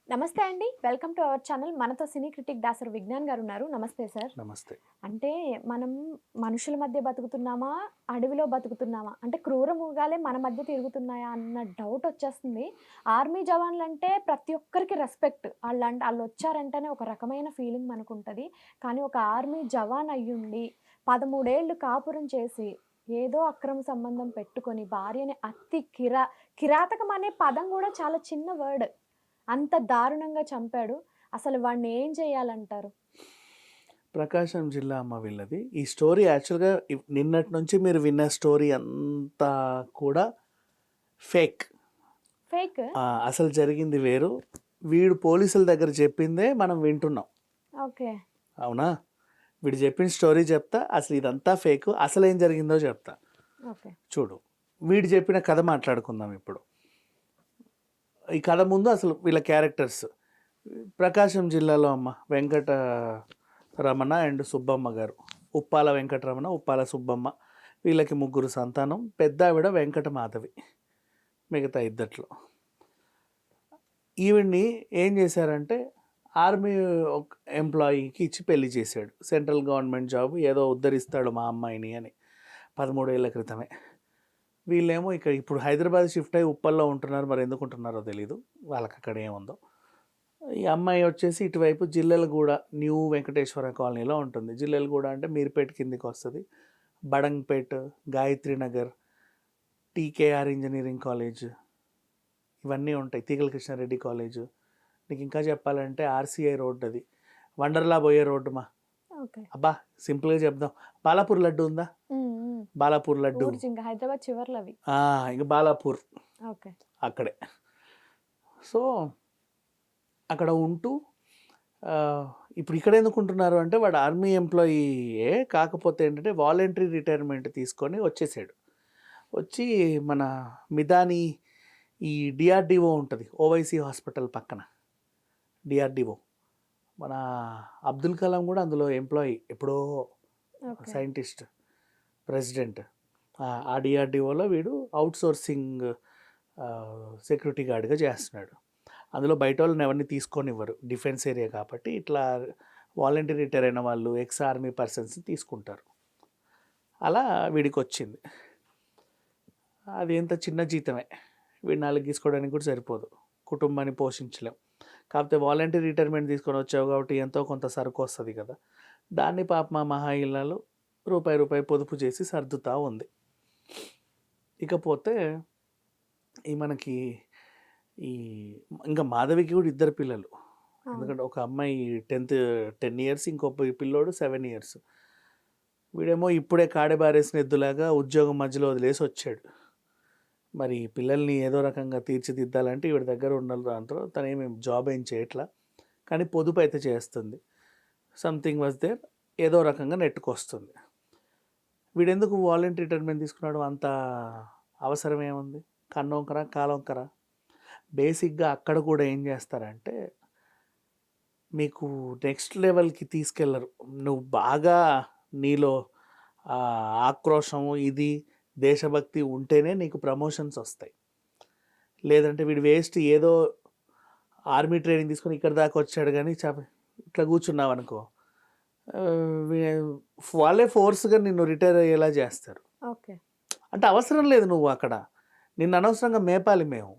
నమస్తే అండి. Welcome to our channel. మనతో సినీ క్రిటిక్ దాసరి విజ్ఞాన్ గారు ఉన్నారు. నమస్తే సార్. నమస్తే. అంటే మనం మనుషుల మధ్య బతుకుతున్నామా? అడవిలో బతుకుతున్నామా? అంటే క్రూర మృగాలే మన మధ్య తిరుగుతున్నాయా అన్న డౌట్ వచ్చేస్తుంది. ఆర్మీ జవాన్లంటే ప్రతి ఒక్కరికి రెస్పెక్ట్. ఆళ్ళొచ్చారంటేనే ఒక రకమైన ఫీలింగ్ మనకుంటది. కానీ ఒక ఆర్మీ జవాన్ అయ్యుండి 13 ఏళ్ళు కాపురం చేసి ఏదో అక్రమ సంబంధం పెట్టుకొని భార్యని కిరాతకం అనే పదం గూడా చాలా చిన్న వర్డ్. అంత దారుణంగా చంపాడు. అసలు వాడిని ఏం చేయాలంటారు? ప్రకాశం జిల్లా అమ్మ వీళ్ళది. ఈ స్టోరీ యాక్చువల్‌గా నిన్నటి నుంచి మీరు విన్న స్టోరీ అంతా కూడా ఫేక్. ఫేక్? అసలు జరిగింది వేరు. వీడు పోలీసుల దగ్గర చెప్పిందే మనం వింటున్నాం. ఓకే. అవునా? వీడు చెప్పిన స్టోరీ చెప్తా. అసలు ఇదంతా ఫేకు. అసలేం జరిగిందో చెప్తా. ఓకే. చూడు. వీడు చెప్పిన కథ మాట్లాడుకుందాం ఇప్పుడు. ఈ కథ ముందు అసలు వీళ్ళ క్యారెక్టర్స్. ప్రకాశం జిల్లాలో అమ్మ వెంకటరమణ అండ్ సుబ్బమ్మ గారు. ఉప్పాల వెంకటరమణ, ఉప్పాల సుబ్బమ్మ. వీళ్ళకి ముగ్గురు సంతానం. పెద్ద ఆవిడ వెంకట మాధవి. మిగతా ఇద్దట్లో. ఈవిడ్ని ఏం చేశారంటే ఆర్మీ ఎంప్లాయీకి ఇచ్చి పెళ్లి చేశాడు. సెంట్రల్ గవర్నమెంట్ జాబ్ ఏదో ఉద్ధరిస్తాడు మా అమ్మాయిని అని 13 ఏళ్ల క్రితమే. వీళ్ళేమో ఇక్కడ ఇప్పుడు హైదరాబాద్ షిఫ్ట్ అయ్యి ఉప్పల్లో ఉంటున్నారు. మరి ఎందుకు ఉంటున్నారో తెలీదు. వాళ్ళకి అక్కడ ఏముందో. ఈ అమ్మాయి వచ్చేసి ఇటువైపు జిల్లెలగూడ న్యూ వెంకటేశ్వర కాలనీలో ఉంటుంది. జిల్లెలగూడ అంటే మీర్పేట కిందికి వస్తుంది. Badangpet, Gayatri Nagar, TKR engineering college ఇవన్నీ ఉంటాయి. తీగల కృష్ణారెడ్డి కాలేజు. నీకు ఇంకా చెప్పాలంటే ఆర్సీఐ రోడ్ అది. వండర్లా పోయే రోడ్డు మా. ఓకే. అబ్బా సింపుల్గా చెప్దాం. బాలాపూర్ లడ్డు ఉందా? బాలాపూర్ లడ్డు. ఇంకా హైదరాబాద్ చివర్లో అవి. ఇంక బాలాపూర్ ఓకే. అక్కడే. సో అక్కడ ఉంటూ ఇప్పుడు ఇక్కడ ఎందుకుంటున్నారు అంటే వాడు ఆర్మీ ఎంప్లాయీయే, కాకపోతే ఏంటంటే వాలంటరీ రిటైర్మెంట్ తీసుకొని వచ్చేసాడు. వచ్చి మన మిదాని ఈ డిఆర్డిఓ ఉంటుంది ఓవైసీ హాస్పిటల్ పక్కన. డిఆర్డిఓ మన అబ్దుల్ కలాం కూడా అందులో ఎంప్లాయీ, ఎప్పుడో సైంటిస్ట్, ప్రెసిడెంట్. ఆ డిఆర్డిఓలో వీడు అవుట్ సోర్సింగ్ సెక్యూరిటీ గార్డ్గా చేస్తున్నాడు. అందులో బయట వాళ్ళని ఎవరిని తీసుకొని ఇవ్వరు, డిఫెన్స్ ఏరియా కాబట్టి. ఇట్లా వాలంటీర్ రిటైర్ అయిన వాళ్ళు, ఎక్స్ ఆర్మీ పర్సన్స్ని తీసుకుంటారు. అలా వీడికి వచ్చింది. అది ఎంత చిన్న జీతమే, వీడు 4 తీసుకోవడానికి కూడా సరిపోదు, కుటుంబాన్ని పోషించలేం. కాకపోతే వాలంటీర్ రిటైర్మెంట్ తీసుకొని వచ్చావు కాబట్టి ఎంతో కొంత సరుకు వస్తుంది కదా. దాన్ని పాప మా మహా ఇళ్ళలో రూపాయి పొదుపు చేసి సర్దుతూ ఉంది. ఇకపోతే మనకి ఈ ఇంకా మాధవికి కూడా 2 పిల్లలు. ఎందుకంటే ఒక అమ్మాయి 10 ఇయర్స్, ఇంకో పిల్లోడు 7 ఇయర్స్. వీడేమో ఇప్పుడే కాడెబారేసిన ఎద్దులాగా ఉద్యోగం మధ్యలో వదిలేసి వచ్చాడు. మరి పిల్లల్ని ఏదో రకంగా తీర్చిదిద్దాలంటే వీడి దగ్గర ఉండాలి. దాంట్లో తనేమి జాబ్ ఏం చేయట్లా, కానీ పొదుపు అయితే చేస్తుంది. సంథింగ్ వాజ్ దేర్, ఏదో రకంగా నెట్టుకొస్తుంది. వీడెందుకు వాలంటీర్ రిటైర్మెంట్ తీసుకున్నాడు? అంత అవసరం ఏముంది? కన్నొంకరా కాలొంకరా. బేసిక్గా అక్కడ కూడా ఏం చేస్తారంటే మీకు నెక్స్ట్ లెవెల్కి తీసుకెళ్ళరు. నువ్వు బాగా నీలో ఆక్రోషము, ఇది దేశభక్తి ఉంటేనే నీకు ప్రమోషన్స్ వస్తాయి. లేదంటే వీడు వేస్ట్, ఏదో ఆర్మీ ట్రైనింగ్ తీసుకొని ఇక్కడ దాకా వచ్చాడు కానీ ఇట్లా కూర్చున్నావు అనుకో, వాళ్ళే ఫోర్స్గా నిన్ను రిటైర్ అయ్యేలా చేస్తారు. ఓకే. అంటే అవసరం లేదు నువ్వు అక్కడ. నిన్ను అనవసరంగా మేపాలి మేము.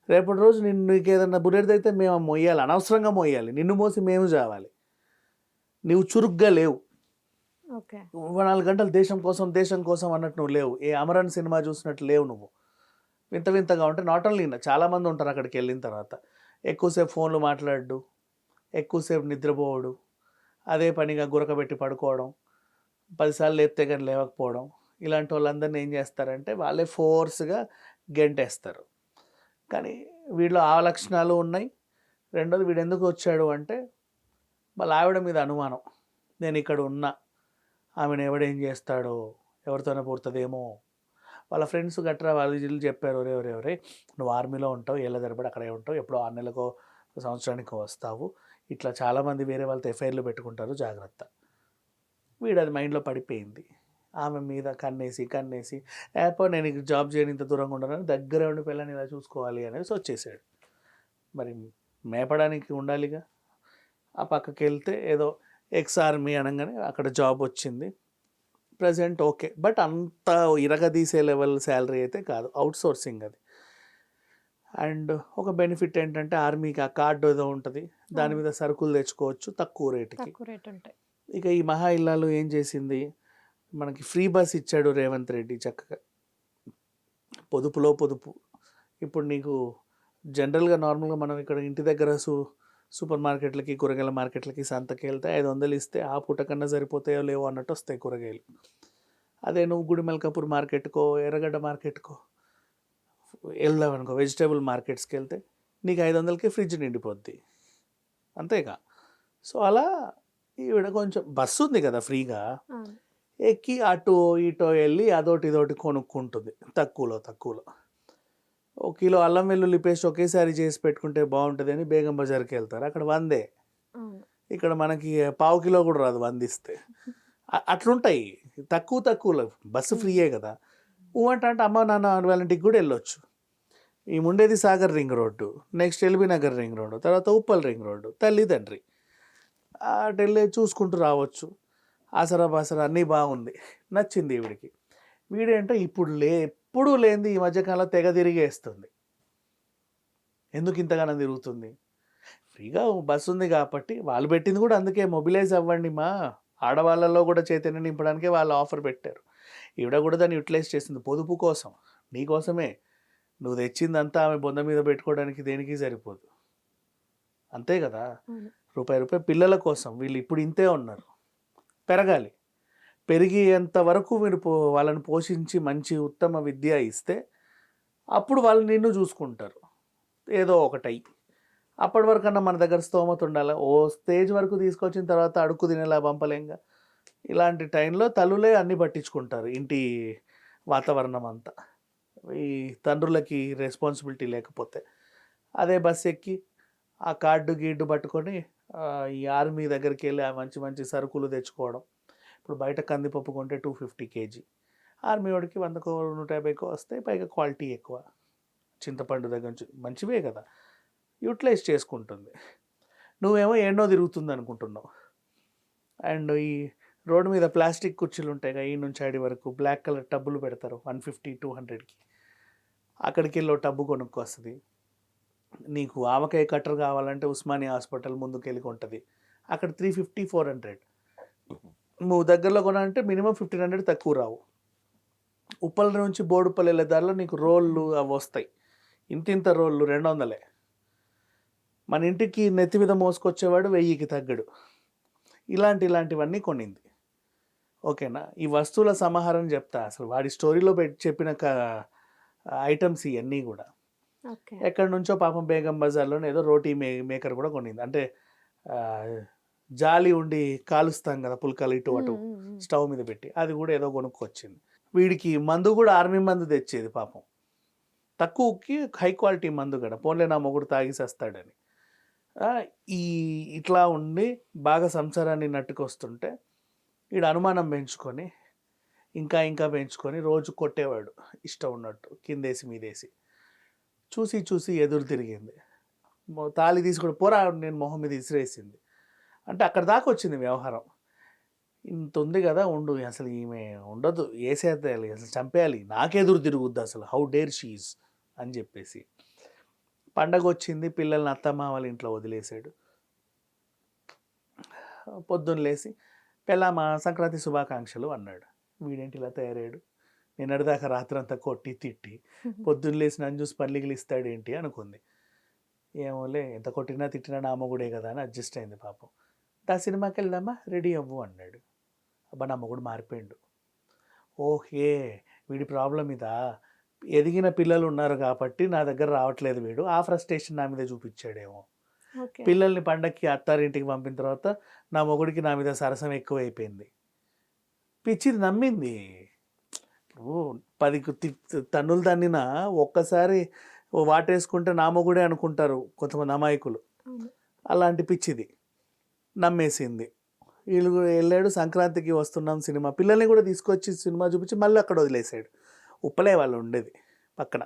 రేపటి రోజు నీకు ఏదన్నా బురెడిదైతే మేము మొయ్యాలి, అనవసరంగా మొయ్యాలి. నిన్ను మోసి మేము చావాలి. నువ్వు చురుగ్గా లేవు. ఓకే. 4 గంటలు దేశం కోసం అన్నట్టు నువ్వు లేవు. ఏ అమరన్ సినిమా చూసినట్టు లేవు నువ్వు. వింతగా ఉంటే నాట్ ఓన్లీ చాలామంది ఉంటారు అక్కడికి వెళ్ళిన తర్వాత. ఎక్కువసేపు ఫోన్లు మాట్లాడు, ఎక్కువసేపు నిద్రపోవడు, అదే పనిగా గురకబెట్టి పడుకోవడం, 10 సార్లు లేపితే కానీ లేవకపోవడం. ఇలాంటి వాళ్ళందరినీ ఏం చేస్తారంటే వాళ్ళే ఫోర్స్గా గెంటేస్తారు. కానీ వీళ్ళు ఆ లక్షణాలు ఉన్నాయి. రెండోది, వీడు ఎందుకు వచ్చాడు అంటే వాళ్ళ ఆవిడ మీద అనుమానం. నేను ఇక్కడ ఉన్నా, ఆమెను ఎవడేం చేస్తాడో, ఎవరితోనే పుడుతుందేమో. వాళ్ళ ఫ్రెండ్స్ గట్రా వాళ్ళు వీళ్ళు చెప్పారు, ఒరే నువ్వు ఆర్మీలో ఉంటావు, ఏళ్ళ తరబడి అక్కడే ఉంటావు, ఎప్పుడో 6 నెలలకో సంవత్సరానికో వస్తావు, ఇట్లా చాలామంది వేరే వాళ్ళతో ఎఫ్ఐఆర్లు పెట్టుకుంటారు, జాగ్రత్త. వీడు అది మైండ్లో పడిపోయింది. ఆమె మీద కన్నేసి నేను జాబ్ చేయని ఇంత దూరంగా ఉండను, దగ్గర ఉండి పిల్లని ఇలా చూసుకోవాలి అనేసి వచ్చేసాడు. మరి మేపడానికి ఉండాలిగా. ఆ పక్కకి వెళ్తే ఏదో ఎక్స్ ఆర్మీ అనగానే అక్కడ జాబ్ వచ్చింది. Present okay. బట్ అంత ఇరగదీసే లెవెల్ శాలరీ అయితే కాదు, అవుట్ సోర్సింగ్ అది. అండ్ ఒక బెనిఫిట్ ఏంటంటే ఆర్మీకి ఆ కార్డు ఏదో ఉంటుంది, దాని మీద సరుకులు తెచ్చుకోవచ్చు తక్కువ రేటుకి. తక్కువ రేట్ ఉంటాయి. ఇక ఈ మహా ఇల్లాలు ఏం చేసింది, మనకి ఫ్రీ బస్ ఇచ్చాడు రేవంత్ రెడ్డి చక్కగా, పొదుపులో పొదుపు. ఇప్పుడు నీకు జనరల్గా నార్మల్గా మనం ఇక్కడ ఇంటి దగ్గర సూపర్ మార్కెట్లకి, కూరగాయల మార్కెట్లకి, సంతకి వెళ్తే 500 ఇస్తే ఆ పూట కన్నా సరిపోతాయో లేవో అన్నట్టు వస్తాయి కూరగాయలు. అదే నువ్వు గుడిమెల్కాపూర్ మార్కెట్కో, ఎర్రగడ్డ మార్కెట్కో వెళ్దామనుకో, వెజిటేబుల్ మార్కెట్స్కి వెళ్తే నీకు 500కి ఫ్రిడ్జ్ నిండిపోద్ది, అంతేగా. సో అలా ఈవిడ కొంచెం బస్సు ఉంది కదా ఫ్రీగా, ఎక్కి అటు ఇటో వెళ్ళి అదోటి ఇదోటి కొనుక్కుంటుంది తక్కువలో. 1 కిలో అల్లం వెల్లుల్లి పేస్ట్ ఒకేసారి చేసి పెట్టుకుంటే బాగుంటుంది అని బేగం బజార్కి వెళ్తారు, అక్కడ 100. ఇక్కడ మనకి 1/2 కిలో కూడా రాదు 100 ఇస్తే. అట్లుంటాయి తక్కువలో. బస్సు ఫ్రీయే కదా. అంటే అమ్మ నాన్న వాళ్ళ ఇంటికి కూడా వెళ్ళొచ్చు. ఈ ఉండేది Sagar ring road, next LB Nagar ring road, తర్వాత ఉప్పల్ రింగ్ రోడ్డు, తల్లిదండ్రి అటు వెళ్ళి చూసుకుంటూ రావచ్చు. ఆసరా బాసరా అన్నీ బాగుంది, నచ్చింది ఈవిడికి. వీడేంటో ఎప్పుడూ లేనిది ఈ మధ్యకాలంలో తెగ తిరిగేస్తుంది. ఎందుకు ఇంతగానో తిరుగుతుంది? ఫ్రీగా బస్సు ఉంది కాబట్టి, వాళ్ళు పెట్టింది కూడా అందుకే, మొబిలైజ్ అవ్వండి మా ఆడవాళ్ళలో కూడా చైతన్యం నింపడానికే వాళ్ళు ఆఫర్ పెట్టారు. ఈవిడ కూడా దాన్ని యూటిలైజ్ చేసింది పొదుపు కోసం, నీకోసమే. నువ్వు తెచ్చిందంతా ఆమె బొంద మీద పెట్టుకోవడానికి దేనికి సరిపోదు, అంతే కదా. రూపాయి పిల్లల కోసం. వీళ్ళు ఇప్పుడు ఇంతే ఉన్నారు, పెరగాలి. పెరిగేంత వరకు మీరు వాళ్ళని పోషించి మంచి ఉత్తమ విద్య ఇస్తే అప్పుడు వాళ్ళు నిన్ను చూసుకుంటారు ఏదో ఒకటై. అప్పటి వరకన్నా మన దగ్గర స్తోమత ఉండాలి. ఓ స్టేజ్ వరకు తీసుకొచ్చిన తర్వాత అడుక్కు తినేలా పంపలేంగా. ఇలాంటి టైంలో తల్లులే అన్నీ పట్టించుకుంటారు, ఇంటి వాతావరణం అంతా. ఈ తండ్రులకి రెస్పాన్సిబిలిటీ లేకపోతే. అదే బస్ ఎక్కి ఆ కార్డు గీడ్డు పట్టుకొని ఈ ఆర్మీ దగ్గరికి వెళ్ళి ఆ మంచి మంచి సరుకులు తెచ్చుకోవడం. ఇప్పుడు బయట కందిపప్పు కొంటే 250 kg, ఆర్మీ వాడికి 100కో 150కో వస్తాయి, పైగా క్వాలిటీ ఎక్కువ. చింతపండు దగ్గర నుంచి మంచివే కదా, యూటిలైజ్ చేసుకుంటుంది. నువ్వేమో ఎన్నో తిరుగుతుంది అనుకుంటున్నావు. అండ్ ఈ రోడ్డు మీద ప్లాస్టిక్ కుర్చీలు ఉంటాయి కదా, ఈ నుంచి ఆడి వరకు బ్లాక్ కలర్ టబ్బులు పెడతారు 150-200కి. అక్కడికి వెళ్ళి టబ్బు కొనుక్కొస్తుంది. నీకు ఆవకాయ కట్టర్ కావాలంటే ఉస్మానియా హాస్పిటల్ ముందుకు వెళ్ళి ఉంటుంది, అక్కడ 350-400. నువ్వు దగ్గరలో కొనాలంటే మినిమం 1500 తక్కువ రావు. ఉప్పల్ నుంచి బోడుపల్లి వెళ్ళే దారిలో నీకు రోళ్ళు అవి వస్తాయి, ఇంతింత రోళ్ళు 200. మన ఇంటికి నెత్తి మీద మోసుకొచ్చేవాడు 1000కి తగ్గడు. ఇలాంటివన్నీ కొనింది, ఓకేనా. ఈ వస్తువుల సమాహారం చెప్తా, అసలు వాడి స్టోరీలో చెప్పిన ఐటమ్స్ ఇవన్నీ కూడా ఎక్కడి నుంచో పాపం బేగం బజార్లోనే ఏదో రోటీ మేకర్ కూడా కొనింది. అంటే జాలి ఉండి కాలుస్తాం కదా పుల్కాలు ఇటు అటు స్టవ్ మీద పెట్టి, అది కూడా ఏదో కొనుక్కొచ్చింది. వీడికి మందు కూడా ఆర్మీ మందు తెచ్చేది పాపం, తక్కువకి హై క్వాలిటీ మందు కూడా. పోన్లే నా మొగుడు తాగిసేస్తాడని. ఇట్లా ఉండి బాగా సంసారాన్ని నట్టుకొస్తుంటే వీడు అనుమానం పెంచుకొని ఇంకా పెంచుకొని రోజు కొట్టేవాడు ఇష్టం ఉన్నట్టు, కిందేసి మీదేసి. చూసి ఎదురు తిరిగింది, తాళి తీసుకొని పోరా నేను మొహం మీద ఇసిరేసింది. అంటే అక్కడ దాకా వచ్చింది వ్యవహారం. ఇంత ఉంది కదా ఉండు, అసలు ఈమె ఉండదు, వేసేయాలి, అసలు చంపేయాలి, నాకెదురు తిరుగుద్ది అసలు, హౌ డేర్ షీజ్ అని చెప్పేసి. పండగ వచ్చింది, పిల్లల్ని అత్తమ్మ వాళ్ళ ఇంట్లో వదిలేసాడు. పొద్దున్న లేచి పెళ్ళామా సంక్రాంతి శుభాకాంక్షలు అన్నాడు. వీడేంటి ఇలా తయారయ్యాడు, నిన్నటిదాకా రాత్రంతా కొట్టి తిట్టి పొద్దున్న లేచి నన్ను చూసి పల్లిగిలు ఇస్తాడేంటి అనుకుంది. ఏమోలే, ఎంత కొట్టినా తిట్టినా నా మొగుడే కదా అని అడ్జస్ట్ అయింది పాపం. ఆ సినిమాకి వెళ్దామా, రెడీ అవ్వు అన్నాడు. అబ్బా నా మొగుడు మారిపోయిండు. ఓకే, వీడి ప్రాబ్లం ఇదా, ఎదిగిన పిల్లలు ఉన్నారు కాబట్టి నా దగ్గర రావట్లేదు వీడు, ఆ ఫ్రస్ట్రేషన్ నా మీద చూపించాడేమో. పిల్లల్ని పండక్కి అత్తారింటికి పంపిన తర్వాత నా మొగుడికి నా మీద సరసం ఎక్కువైపోయింది. పిచ్చిది నమ్మింది. ఇప్పుడు 10 తన్నులు తన్నినా ఒక్కసారి వాటేసుకుంటే నా మొగుడే అనుకుంటారు కొంతమంది అమాయకులు. అలాంటి పిచ్చిది నమ్మేసింది. వీళ్ళు వెళ్ళాడు, సంక్రాంతికి వస్తున్నాం సినిమా, పిల్లల్ని కూడా తీసుకొచ్చి సినిమా చూపించి మళ్ళీ అక్కడ వదిలేసాడు. ఉప్పలే వాళ్ళు ఉండేది పక్కన.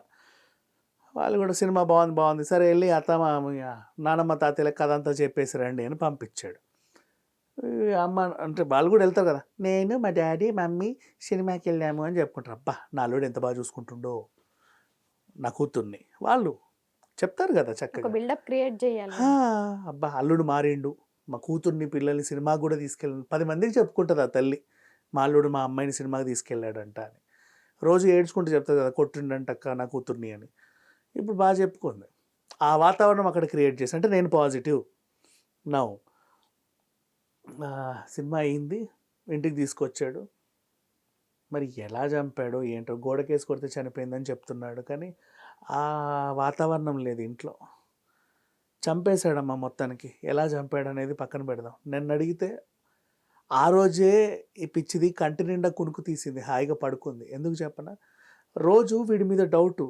వాళ్ళు కూడా సినిమా బాగుంది బాగుంది, సరే వెళ్ళి నానమ్మ తాతయ్యలకు కథ అంతా చెప్పేసి రండి అని పంపించాడు. ఈ అమ్మ అంటే వాళ్ళు కూడా వెళ్తారు కదా, నేను మా డాడీ మమ్మీ సినిమాకి వెళ్ళాము అని చెప్పుకుంటారు. అబ్బా నా అల్లుడు ఎంత బాగా చూసుకుంటుండో నా కూతుర్ని, వాళ్ళు చెప్తారు కదా ఒక చక్కగా. బిల్డప్ క్రియేట్ చేయాలి. అబ్బా అల్లుడు మారిండు, మా కూతుర్ని పిల్లల్ని సినిమాకి కూడా తీసుకెళ్ళి 10 మందికి చెప్పుకుంటుంది ఆ తల్లి, మా అల్లుడు మా అమ్మాయిని సినిమాకి తీసుకెళ్ళాడంట అని. రోజు ఏడ్చుకుంటూ చెప్తుంది కదా, కొట్టిండంటక్క నా కూతుర్ని అని. ఇప్పుడు బాగా చెప్పుకుంది. ఆ వాతావరణం అక్కడ క్రియేట్ చేసి, అంటే నేను పాజిటివ్ నౌ. సినిమా అయింది, ఇంటికి తీసుకొచ్చాడు. మరి ఎలా చంపాడో ఏంటో, గోడకేసి కొడితే చనిపోయిందని చెప్తున్నాడు, కానీ ఆ వాతావరణం లేదు ఇంట్లో. చంపేశాడమ్మా మొత్తానికి. ఎలా చంపాడు అనేది పక్కన పెడదాం. నన్ను అడిగితే ఆ రోజే ఈ పిచ్చిది కంటి నిండా కునుకు తీసింది, హాయిగా పడుకుంది. ఎందుకు చెప్పనా, రోజు వీడి మీద డౌటు,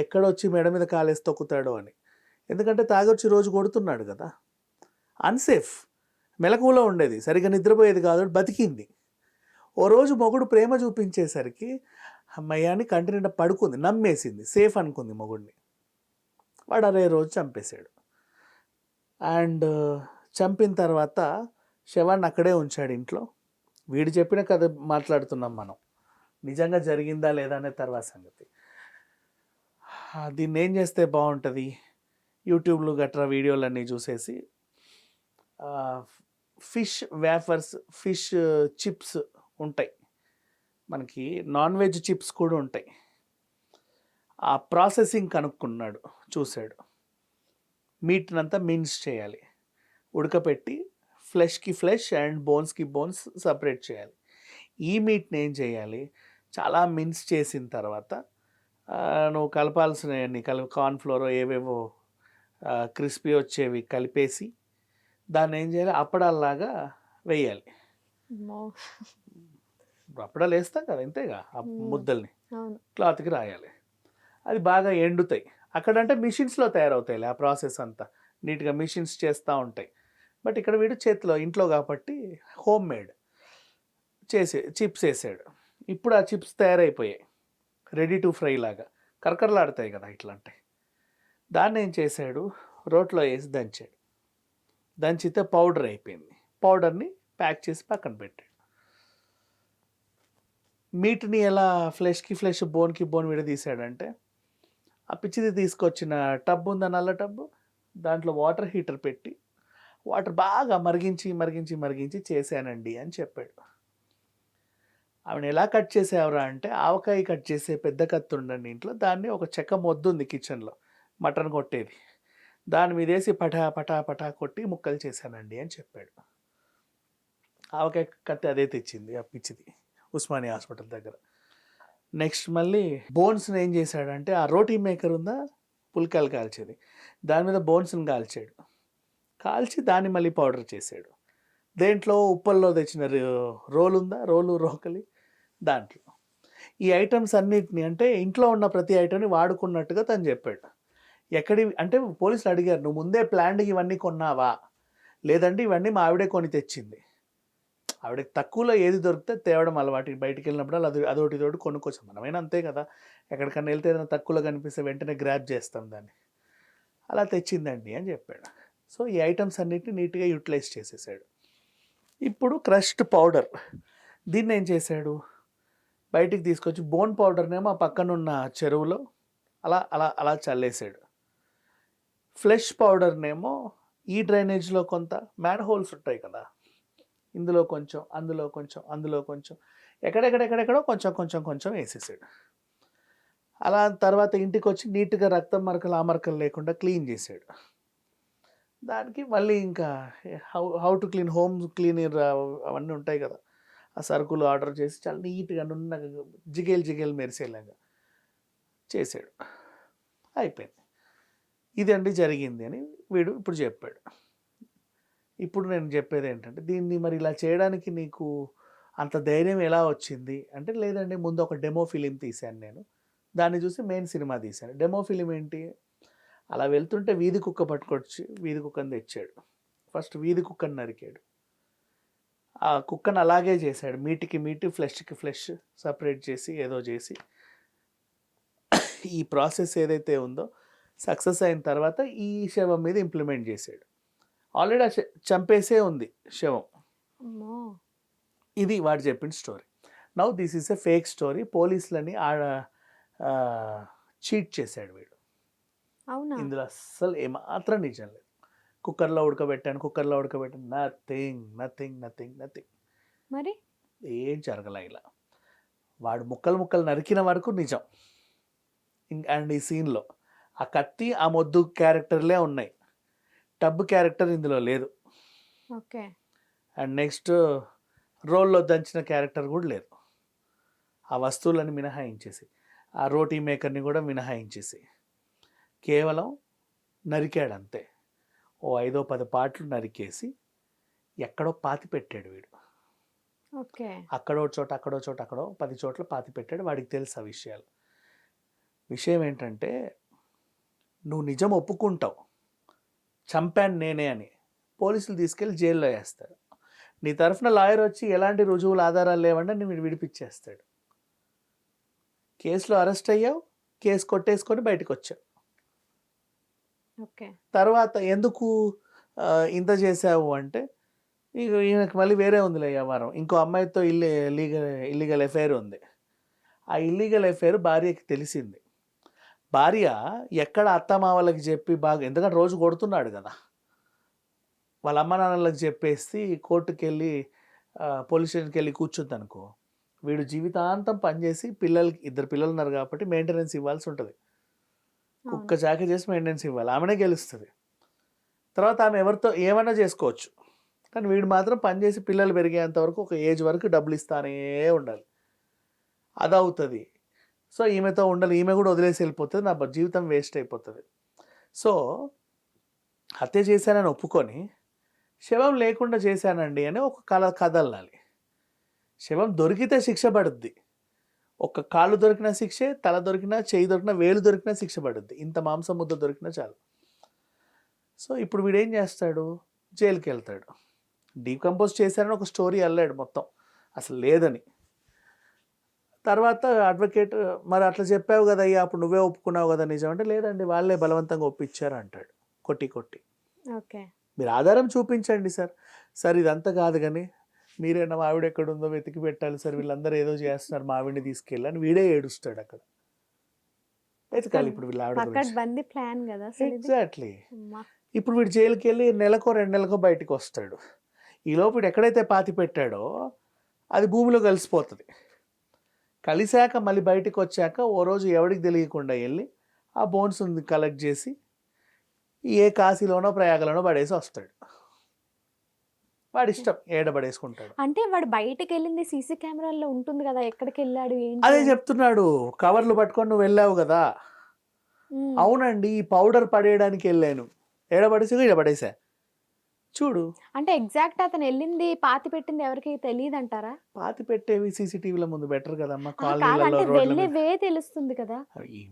ఎక్కడొచ్చి మెడ మీద కాలేసి తొక్కుతాడో అని. ఎందుకంటే తాగొచ్చి రోజు కొడుతున్నాడు కదా, అన్సేఫ్. మెలకువలో ఉండేది, సరిగ్గా నిద్రపోయేది కాదు, బతికింది. ఓ రోజు మొగుడు ప్రేమ చూపించేసరికి అమ్మయ్యాని కంటి నిండా పడుకుంది, నమ్మేసింది, సేఫ్ అనుకుంది మొగుడిని. వాడు అదే రోజు చంపేశాడు. అండ్ చంపిన తర్వాత శవాన్ని అక్కడే ఉంచాడు ఇంట్లో. వీడు చెప్పిన కథ మాట్లాడుతున్నాం మనం, నిజంగా జరిగిందా లేదా అనే తర్వాత సంగతి. దీన్ని ఏం చేస్తే బాగుంటుంది, యూట్యూబ్లో గట్రా వీడియోలన్నీ చూసేసి ఫిష్ వేఫర్స్, ఫిష్ చిప్స్ ఉంటాయి మనకి, నాన్ వెజ్ చిప్స్ కూడా ఉంటాయి. ఆ ప్రాసెసింగ్ కనుక్కున్నాడు, చూశాడు. మీట్నంతా మిన్స్ చేయాలి, ఉడకపెట్టి ఫ్లెష్కి ఫ్లెష్ అండ్ బోన్స్కి బోన్స్ సపరేట్ చేయాలి. ఈ మీట్ని ఏం చేయాలి, చాలా మిన్స్ చేసిన తర్వాత నువ్వు కలపాల్సినవన్నీ కార్న్ఫ్లోర్ ఏవేవో క్రిస్పీ వచ్చేవి కలిపేసి దాన్ని ఏం చేయాలి, అప్పడాల్లాగా వేయాలి. అప్పడాలు వేస్తాం కదా ఇంతేగా, ఆ ముద్దల్ని క్లాత్కి రాయాలి. అది బాగా ఎండుతాయి. అక్కడంటే మిషన్స్లో తయారవుతాయి ఆ ప్రాసెస్ అంతా, నీట్గా మిషన్స్ చేస్తూ ఉంటాయి. బట్ ఇక్కడ వీడు చేతిలో, ఇంట్లో కాబట్టి హోమ్ మేడ్ చిప్స్ వేసాడు. ఇప్పుడు ఆ చిప్స్ తయారైపోయాయి, రెడీ టు ఫ్రై లాగా కరకరలాడతాయి కదా ఇట్లాంటి. దాన్ని ఏం చేశాడు, రోట్లో వేసి దంచాడు. దంచితే పౌడర్ అయిపోయింది. పౌడర్ని ప్యాక్ చేసి పక్కన పెట్టాడు. మీట్ని ఎలా ఫ్లెష్కి ఫ్లెష్, బోన్కి బోన్ విడదీశాడంటే, ఆ పిచ్చిది తీసుకొచ్చిన టబ్ ఉందా, నల్ల టబ్బు, దాంట్లో వాటర్ హీటర్ పెట్టి వాటర్ బాగా మరిగించి మరిగించి మరిగించి చేశానండి అని చెప్పాడు. ఆవిడ ఎలా కట్ చేసేవరా అంటే, ఆవకాయ కట్ చేసే పెద్ద కత్తి ఉండండి ఇంట్లో, దాన్ని ఒక చెక్క మొద్దు ఉంది కిచెన్లో, మటన్ కొట్టేది, దాని మీద వేసి పటా పటా పటా కొట్టి ముక్కలు చేశానండి అని చెప్పాడు. ఆవకాయ కత్తి అదే తెచ్చింది ఆ పిచ్చిది ఉస్మానియా హాస్పిటల్ దగ్గర. నెక్స్ట్ మళ్ళీ బోన్స్ని ఏం చేశాడంటే, ఆ రోటీ మేకర్ ఉందా, పుల్కాయలు కాల్చేది, దాని మీద బోన్స్ని కాల్చి దాన్ని మళ్ళీ పౌడర్ చేశాడు. దేంట్లో, ఉప్పల్లో తెచ్చిన రోలు ఉందా, రోకలి, దాంట్లో. ఈ ఐటమ్స్ అన్నిటిని, అంటే ఇంట్లో ఉన్న ప్రతి ఐటమ్ని వాడుకున్నట్టుగా తను చెప్పాడు. అంటే పోలీసులు అడిగారు, నువ్వు ముందే ప్లాన్డ్గా ఇవన్నీ కొన్నావా, లేదంటే ఇవన్నీ మా ఆవిడే కొని తెచ్చింది. ఆవిడకి తక్కువలో ఏది దొరికితే తేవడం అలవాటు, బయటికి వెళ్ళినప్పుడు అదొకటి తోటి కొనుక్కొచ్చాం. మనమైనా అంతే కదా, ఎక్కడికన్నా వెళ్తే ఏదైనా తక్కువలో కనిపిస్తే వెంటనే గ్రాప్ చేస్తాం దాన్ని. అలా తెచ్చిందండి అని చెప్పాడు. సో ఈ ఐటమ్స్ అన్నిటిని నీట్గా యూటిలైజ్ చేసేసాడు. ఇప్పుడు క్రష్డ్ పౌడర్, దీన్ని ఏం చేశాడు, బయటికి తీసుకొచ్చి బోన్ పౌడర్నేమో ఆ పక్కనున్న చెరువులో అలా అలా అలా చల్లేసాడు. ఫ్లెష్ పౌడర్నేమో ఈ డ్రైనేజ్లో కొంత, మ్యాన్ హోల్స్ ఉంటాయి కదా, ఇందులో కొంచెం, అందులో కొంచెం, అందులో కొంచెం, ఎక్కడెక్కడెక్కడెక్కడో కొంచెం కొంచెం కొంచెం వేసేసాడు. అలా తర్వాత ఇంటికి వచ్చి నీట్గా రక్తం మరకలు ఆ మరకలు లేకుండా క్లీన్ చేశాడు. దానికి మళ్ళీ ఇంకా how to clean, home cleaner అవన్నీ ఉంటాయి కదా, ఆ సరుకులు ఆర్డర్ చేసి చాలా నీట్గా నున్నగా జిగేలు మెరిసేలాగా చేశాడు. అయిపోయింది. ఇదండి జరిగింది అని వీడు ఇప్పుడు చెప్పాడు. ఇప్పుడు నేను చెప్పేది ఏంటంటే, దీన్ని మరి ఇలా చేయడానికి నీకు అంత ధైర్యం ఎలా వచ్చింది అంటే, లేదండి ముందు ఒక డెమో ఫిలిం తీశాను నేను, దాన్ని చూసి మెయిన్ సినిమా తీశాను. డెమో ఫిలిం ఏంటి, అలా వెళ్తుంటే వీధి కుక్క పట్టుకొచ్చి వీధి కుక్కని తెచ్చాడు. ఫస్ట్ వీధి కుక్కని నరికాడు, ఆ కుక్కను అలాగే చేశాడు, మీటికి మీటు ఫ్లెష్కి ఫ్లెష్ సపరేట్ చేసి ఏదో చేసి, ఈ ప్రాసెస్ ఏదైతే ఉందో సక్సెస్ అయిన తర్వాత ఈ శవం మీద ఇంప్లిమెంట్ చేశాడు. ఆల్రెడీ చంపేసే ఉంది శవం. అమ్మో! ఇది వాడు చెప్పిన story. Now this is a fake story. పోలీసులని చీట్ చేశాడు వీడు. అవునా? ఇందులో అస్సలు ఏమాత్రం నిజం లేదు. కుక్కర్లో ఉడకబెట్టాను నథింగ్ నథింగ్ నథింగ్ నథింగ్. మరి? ఏం జరగలే ఇలా. వాడు ముక్కలు నరికిన వరకు నిజం. అండ్ ఈ సీన్లో ఆ కత్తి ఆ మొద్దు క్యారెక్టర్లే ఉన్నాయి. టబ్ క్యారెక్టర్ ఇందులో లేదు. ఓకే. అండ్ నెక్స్ట్ రోల్లో దంచిన క్యారెక్టర్ కూడా లేదు. ఆ వస్తువులను మినహాయించేసి, ఆ రోటీ మేకర్ని కూడా మినహాయించేసి కేవలం నరికాడు అంతే. ఓ 5-10 పార్ట్లు నరికేసి ఎక్కడో పాతి పెట్టాడు వీడు. ఓకే. అక్కడో చోట 10 చోట్ల పాతి పెట్టాడు. వాడికి తెలుసు ఆ విషయాలు. విషయం ఏంటంటే, నువ్వు నిజం ఒప్పుకుంటావు చంపాను నేనే అని, పోలీసులు తీసుకెళ్ళి జైల్లో వేస్తాడు. నీ తరఫున లాయర్ వచ్చి ఎలాంటి రుజువులు ఆధారాలు లేవంటే నేను విడిపించేస్తాడు. కేసులో అరెస్ట్ అయ్యావు, కేసు కొట్టేసుకొని బయటకు వచ్చావు. ఓకే. తర్వాత ఎందుకు ఇంత చేసావు అంటే, ఈయనకి మళ్ళీ వేరే ఉందిలే వ్యవహారం. ఇంకో అమ్మాయితో ఇల్లీగల్ ఎఫైర్ ఉంది. ఆ ఇల్లీగల్ ఎఫైర్ భార్యకి తెలిసింది. భార్య ఎక్కడ అత్తమామలకి చెప్పి ఎందుకంటే రోజు కొడుతున్నాడు కదా, వాళ్ళ అమ్మ నాన్నలకు చెప్పేసి కోర్టుకి వెళ్ళి పోలీస్ స్టేషన్కి వెళ్ళి కూర్చుంది అనుకో, వీడు జీవితాంతం పనిచేసి పిల్లలకి 2 పిల్లలు ఉన్నారు కాబట్టి మెయింటెనెన్స్ ఇవ్వాల్సి ఉంటుంది. కుక్క చాకరీ చేసి మెయింటెనెన్స్ ఇవ్వాలి. ఆమెనే గెలుస్తుంది. తర్వాత ఆమె ఎవరితో ఏమైనా చేసుకోవచ్చు. కానీ వీడు మాత్రం పనిచేసి పిల్లలు పెరిగేంత వరకు ఒక ఏజ్ వరకు డబ్బులు ఇస్తానే ఉండాలి. అది అవుతుంది. సో ఈమెతో ఉండాలి, ఈమె కూడా వదిలేసి వెళ్ళిపోతుంది, నా జీవితం వేస్ట్ అయిపోతుంది. సో హత్య చేశానని ఒప్పుకొని శవం లేకుండా చేశానండి అని ఒక కదలాలి. శవం దొరికితే శిక్ష పడుద్ది. ఒక కాళ్ళు దొరికినా శిక్షే, తల దొరికినా, చెయ్యి దొరికినా, వేలు దొరికినా శిక్ష పడుద్ది. ఇంత మాంసం ముద్ద దొరికినా చాలు. సో ఇప్పుడు వీడేం చేస్తాడు, జైలుకి వెళ్తాడు. డీకంపోజ్ చేశారని ఒక స్టోరీ అల్లాడు మొత్తం, అసలు లేదని. తర్వాత అడ్వకేట్, మరి అట్లా చెప్పావు కదా అయ్యా, అప్పుడు నువ్వే ఒప్పుకున్నావు కదా నిజం అంటే, లేదండి వాళ్ళే బలవంతంగా ఒప్పించారు అంటాడు కొట్టి. ఓకే. మీరు ఆధారం చూపించండి సార్ ఇదంతా కాదు కానీ మీరైనా మా ఆవిడ ఎక్కడుందో వెతికి పెట్టాలి సార్, వీళ్ళందరూ ఏదో చేస్తున్నారు మా ఆవిడని తీసుకెళ్ళి అని వీడే ఏడుస్తాడు అక్కడ. వెతకాలి ఇప్పుడు వీళ్ళ ఆవిడ గురించి. ప్లాన్ కదా. ఎగ్జాక్ట్లీ. ఇప్పుడు వీడు జైలుకి వెళ్ళి నెలకో 2 నెలలకో బయటకు వస్తాడు. ఈలోపు వీడు ఎక్కడైతే పాతి పెట్టాడో అది భూమిలో కలిసిపోతుంది. కలిశాక మళ్ళీ బయటకు వచ్చాక ఓ రోజు ఎవరికి తెలియకుండా వెళ్ళి ఆ బోన్స్ కలెక్ట్ చేసి ఏ కాశీలోనో ప్రయాగలోనో పడేసి వస్తాడు. వాడి ఇష్టం ఏడబడేసుకుంటాడు. అంటే వాడు బయటకు వెళ్ళింది సీసీ కెమెరాల్లో ఉంటుంది కదా, ఎక్కడికి వెళ్ళాడు ఏంటి? అదే చెప్తున్నాడు. కవర్లు పట్టుకొని నువ్వు వెళ్ళావు కదా. అవునండి, ఈ పౌడర్ పడేయడానికి వెళ్ళాను, ఏడబడేసి ఈడబడేసా చూడు. అంటే ఎగ్జాక్ట్ అతను వెళ్ళింది పాతి పెట్టింది ఎవరికి తెలియదు అంటారా? పాతి పెట్టేవి సీసీటీవీల ముందు బెటర్ కదమ్మా. వెళ్ళేవే తెలుస్తుంది కదా,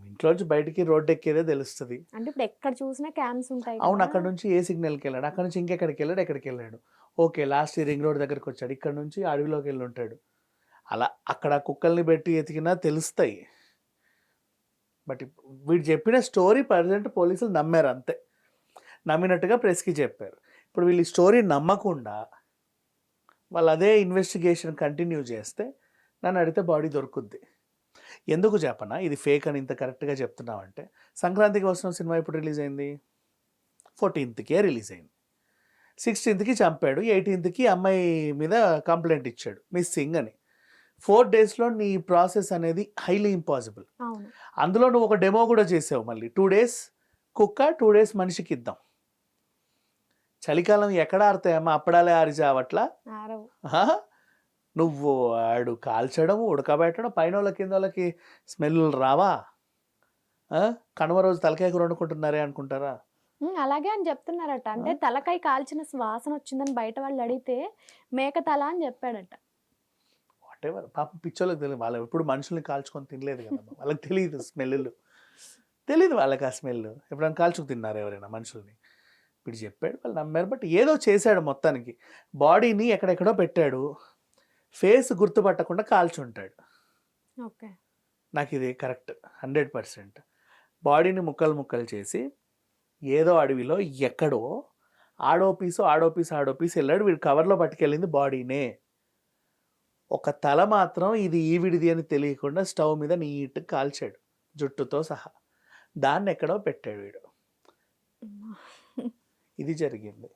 ఇంట్లోంచి బయటికి రోడ్డు ఎక్కేదే తెలుస్తుంది. అంటే ఇప్పుడు ఎక్కడ చూసినా క్యామ్స్ ఉంటాయి. అవును, అక్కడ నుంచి ఏ సిగ్నల్కి వెళ్ళాడు, అక్కడ నుంచి ఇంకెక్కడికి వెళ్ళాడు, ఎక్కడికి వెళ్ళాడు. ఓకే, లాస్ట్ రింగ్ రోడ్ దగ్గరికి వచ్చాడు, ఇక్కడ నుంచి అడవిలోకి వెళ్ళి ఉంటాడు. అలా అక్కడ కుక్కల్ని పెట్టి ఎతికినా తెలుస్తాయి. బట్ వీడు చెప్పిన స్టోరీ ప్రజెంట్ పోలీసులు నమ్మారు అంతే, నమ్మినట్టుగా ప్రెస్కి చెప్పారు. ఇప్పుడు వీళ్ళు స్టోరీ నమ్మకుండా వాళ్ళు అదే ఇన్వెస్టిగేషన్ కంటిన్యూ చేస్తే నన్ను అడిగితే బాడీ దొరుకుద్ది. ఎందుకు చెప్పనా ఇది ఫేక్ అని ఇంత కరెక్ట్గా చెప్తున్నామంటే, సంక్రాంతికి వస్తున్న సినిమా ఇప్పుడు రిలీజ్ అయింది, 14th రిలీజ్ అయింది. 16th చంపాడు, 18th అమ్మాయి మీద కంప్లైంట్ ఇచ్చాడు మిస్సింగ్ అని. 4 daysలో నీ ప్రాసెస్ అనేది హైలీ ఇంపాసిబుల్. అందులో నువ్వు ఒక డెమో కూడా చేసావు. మళ్ళీ 2 days కుక్క, 2 days మనిషికి ఇద్దాం. చలికాలం ఎక్కడ ఆరుతాయమ్మా, అప్పడాలే ఆరి చావట్లా. నువ్వు ఆడు కాల్చడం, ఉడకబెట్టడం, పైన వాళ్ళకి కింద వాళ్ళకి స్మెల్ రావా? కనుమ రోజు తలకాయ కూర వండుకుంటున్నారే అనుకుంటారా? అలాగే అని చెప్తున్నారట. అంటే తలకాయ కాల్చిన వాసన వచ్చిందని బయట వాళ్ళు అడిగితే మేక తల అని చెప్పాడట. వాటెవర్, పాపం పిచ్చోళ్ళకి తెలియదు. వాళ్ళు ఎప్పుడు మనుషుల్ని కాల్చుకొని తినలేదు కదా, వాళ్ళకి తెలియదు స్మెల్, తెలియదు వాళ్ళకి ఆ స్మెల్. ఎప్పుడైనా కాల్చుకు తిన్నారు ఎవరైనా మనుషుల్ని? ఇప్పుడు చెప్పాడు, వాళ్ళు నమ్మారు. బట్ ఏదో చేశాడు మొత్తానికి. బాడీని ఎక్కడెక్కడో పెట్టాడు, ఫేస్ గుర్తుపట్టకుండా కాల్చుంటాడు. ఓకే, నాకు ఇది కరెక్ట్ 100%. బాడీని ముక్కలు ముక్కలు చేసి ఏదో అడవిలో ఎక్కడో ఆడో పీస్ వెళ్ళాడు. వీడు కవర్లో పట్టుకెళ్ళింది బాడీనే. ఒక తల మాత్రం ఇది ఈవిడిది అని తెలియకుండా స్టవ్ మీద నీట్గా కాల్చాడు జుట్టుతో సహా. దాన్ని ఎక్కడో పెట్టాడు వీడు. ఇది జరిగింది.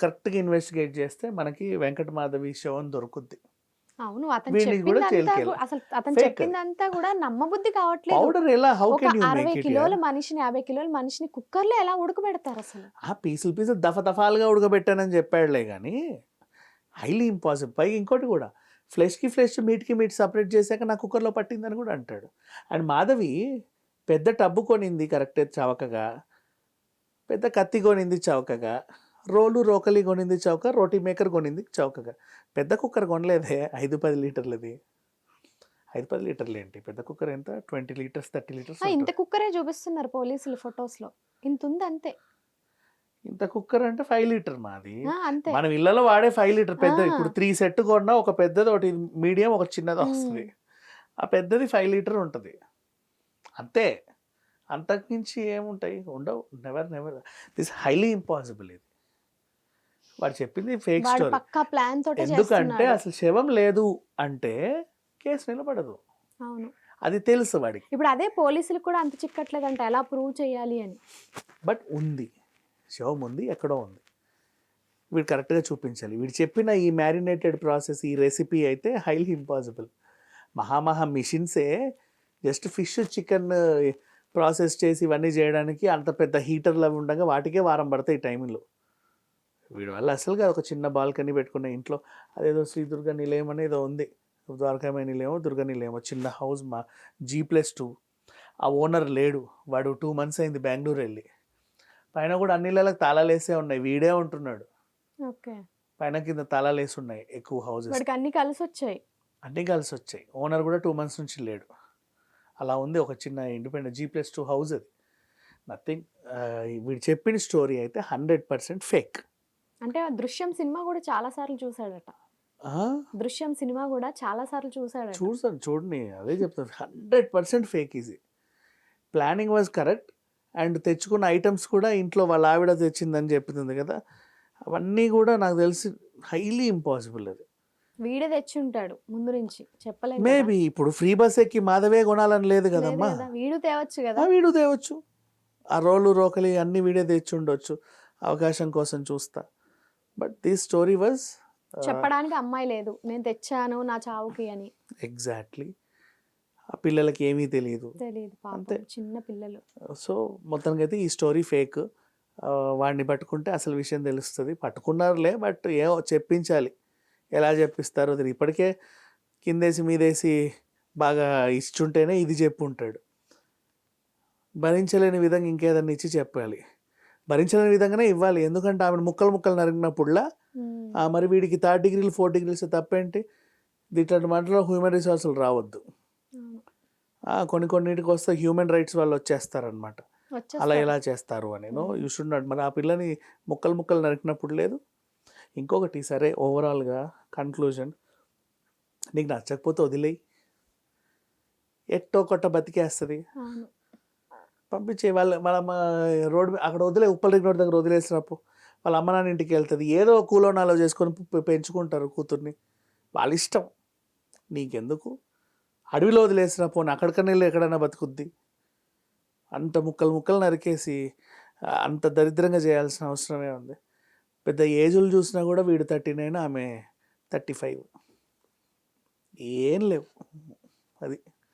కరెక్ట్గా ఇన్వెస్టిగేట్ చేస్తే మనకి వెంకట మాధవి శవం దొరుకుద్ది. అవును, అతను వీళ్ళకి కూడా చెప్పిందంతా చేలికెళ్ళ అసలు అతను Fake. చెప్పిందంతా కూడా నమ్మబుద్ధి కావట్లేదు. పౌడర్ ఎలా హౌ ఒక కెన్ యూ 60 మేక్ ఇట్? కిలోల మనిషిని 50 కిలోల మనిషిని కుక్కర్లో ఎలా ఉడకబెడతారు అసలు? ఆ పీసులు దఫాలుగా ఉడకబెట్టానని చెప్పాడులే కానీ హైలీ ఇంపాసిబుల్. పైగా ఇంకోటి కూడా ఫ్లెష్కి ఫ్లెష్ మీట్కి మీట్ సపరేట్ చేశాక నా కుక్కర్లో పట్టిందని కూడా అంటాడు. అండ్ మాధవి పెద్ద టబ్బు కొనింది కరెక్టే చవకగా, పెద్ద కత్తి కొనింది చౌకగా, రోకలి కొనింది చౌక, రోటీ మేకర్ కొనింది చౌకగా. పెద్ద కుక్కర్ కొనలేదే 5-10 లీటర్లది. 5-10 లీటర్లు ఏంటి, పెద్ద కుక్కర్ ఎంత 20 లీటర్స్ 30 లీటర్స్ ఇంత కుక్కరే చూపిస్తున్నారు పోలీసులు ఫొటోస్ లో. ఇంత ఉంది అంతే. ఇంత కుక్కర్ అంటే 5 లీటర్ మాది. అంతే. మనం ఇళ్లలో వాడే 5 లీటర్ పెద్ద. ఇప్పుడు 3 సెట్ కొన్నా ఒక పెద్దది ఒకటి మీడియం ఒక చిన్నది వస్తుంది. ఆ పెద్దది 5 లీటర్ ఉంటుంది అంతే. అంతకుమించి ఏముంటాయి, ఉండవు. Never this highly impossible. ఇది వాడు చెప్పింది ఫేక్ వాడు స్టోరీ. పక్కా ప్లాన్ తోటే ఎందుకంటే చేస్తున్నాడు. అసలు శవం లేదు అంటే కేసు నిలబడదు. అవును, అది తెలుసు వాడికి. ఇప్పుడు అదే పోలీసులకు కూడా అంత చిక్కట్లేదంట ఎలా ప్రూవ్ చేయాలి అని. బట్ ఉంది, శవం ఉంది, ఎక్కడో ఉంది. వీడు కరెక్ట్గా చూపించాలి. వీడు చెప్పిన ఈ మ్యారినేటెడ్ ప్రాసెస్, ఈ రెసిపీ అయితే హైలీ ఇంపాసిబుల్. మహా మిషన్సే జస్ట్ ఫిష్ చికెన్ ప్రాసెస్ చేసి ఇవన్నీ చేయడానికి అంత పెద్ద హీటర్లు అవి ఉండగా వాటికే వారం పడతాయి టైంలో. వీడి వల్ల అసలుగా ఒక చిన్న బాల్కనీ పెట్టుకున్న ఇంట్లో అదేదో శ్రీ దుర్గా నిలయం అనేదో ఉంది, ద్వారకామయ నిలయమో దుర్గా నిలయమో, చిన్న హౌస్ మా G+2. ఆ ఓనర్ లేడు, వాడు 2 months అయింది బెంగళూరు వెళ్ళి. పైన కూడా అన్ని ఇళ్ళకి తాళాలు వేసే ఉన్నాయి, వీడే ఉంటున్నాడు. ఓకే, పైన కింద తాళాలు వేసి ఉన్నాయి ఎక్కువ హౌసెస్. వాడికి అన్ని కలిసి వచ్చాయి. అన్నీ కలిసి వచ్చాయి. ఓనర్ కూడా 2 months నుంచి లేడు. అలా ఉంది ఒక చిన్న ఇండిపెండెంట్ G+2 హౌస్. అది నథింగ్. వీడు చెప్పిన స్టోరీ అయితే 100% ఫేక్. అంటే ఆ దృశ్యం సినిమా కూడా చాలా సార్లు చూసాడట. దృశ్యం సినిమా కూడా చాలా సార్లు చూసాడట. చూడండి, అదే చెప్తాను, 100% fake. Easy planning was correct. And తెచ్చుకున్న ఐటమ్స్ కూడా ఇంట్లో వాళ్ళ ఆవిడ తెచ్చిందని చెప్తుంది కదా, అవన్నీ కూడా నాకు తెలిసి హైలీ ఇంపాసిబుల్. అది వీడే తెచ్చి ఉంటాడు ముందు నుంచి, చెప్పలేదు. మేబీ ఇప్పుడు ఫ్రీ బస్ ఎక్కి మాధవే కొనాలని లేదు కదమ్మా, వీడు తేవచ్చు కదా. వీడు తేవచ్చు. ఆ రోకలి అన్ని వీడే తెచ్చి ఉండొచ్చు, అవకాశం కోసం చూస్తా. బట్ దిస్ స్టోరీ వాజ్ చెప్పడానికి అమ్మాయి లేదు నేను తెచ్చాను నా చావుకి అని. ఎగ్జాక్ట్లీ. ఆ పిల్లలకి ఏమీ తెలియదు, అంతే, చిన్న పిల్లలు. సో మొత్తానికి అయితే ఈ స్టోరీ ఫేక్. వాడిని పట్టుకుంటే అసలు విషయం తెలుస్తుంది. పట్టుకున్నారులే, బట్ ఏమో చెప్పించాలి. ఎలా చెప్పిస్తారో తెలియదు. ఇప్పటికే కిందేసి మీదేసి బాగా ఇచ్చుంటేనే ఇది చెప్పుంటాడు. భరించలేని విధంగా ఇంకేదన్నా ఇచ్చి చెప్పాలి. భరించలేని విధంగానే ఇవ్వాలి. ఎందుకంటే ఆమె ముక్కలు నరికినప్పుడులా మరి వీడికి 3rd degree 4th degree తప్పేంటి? ఇట్లాంటి మాటలో హ్యూమన్ రిసోర్సులు రావద్దు. కొన్నిటికి వస్తే హ్యూమన్ రైట్స్ వాళ్ళు వచ్చేస్తారనమాట. అలా ఎలా చేస్తారు అని. You should not. మరి ఆ పిల్లని ముక్కలు నరికినప్పుడు లేదు. ఇంకొకటి, సరే ఓవరాల్గా కన్క్లూజన్, నీకు నచ్చకపోతే వదిలేయి, ఎట్టో కొట్ట బతికేస్తుంది, పంపించే. వాళ్ళ రోడ్డు అక్కడ వదిలే, ఉప్పల్ రోడ్ దగ్గర వదిలేసినప్పుడు వాళ్ళ అమ్మ నాన్న ఇంటికి వెళ్తుంది. ఏదో కూలోనాలో చేసుకొని పెంచుకుంటారు కూతుర్ని, వాళ్ళ ఇష్టం, నీకెందుకు? అడవిలో వదిలేసిన పోనీ అక్కడికన్నా వెళ్ళి ఎక్కడైనా బతుకుద్ది. అంత ముక్కలు నరికేసి అంత దరిద్రంగా చేయాల్సిన అవసరమే ఉంది. పెద్ద ఏజులు చూసినా కూడా వీడు 39, ఆమె 35, ఏం లేవు. అది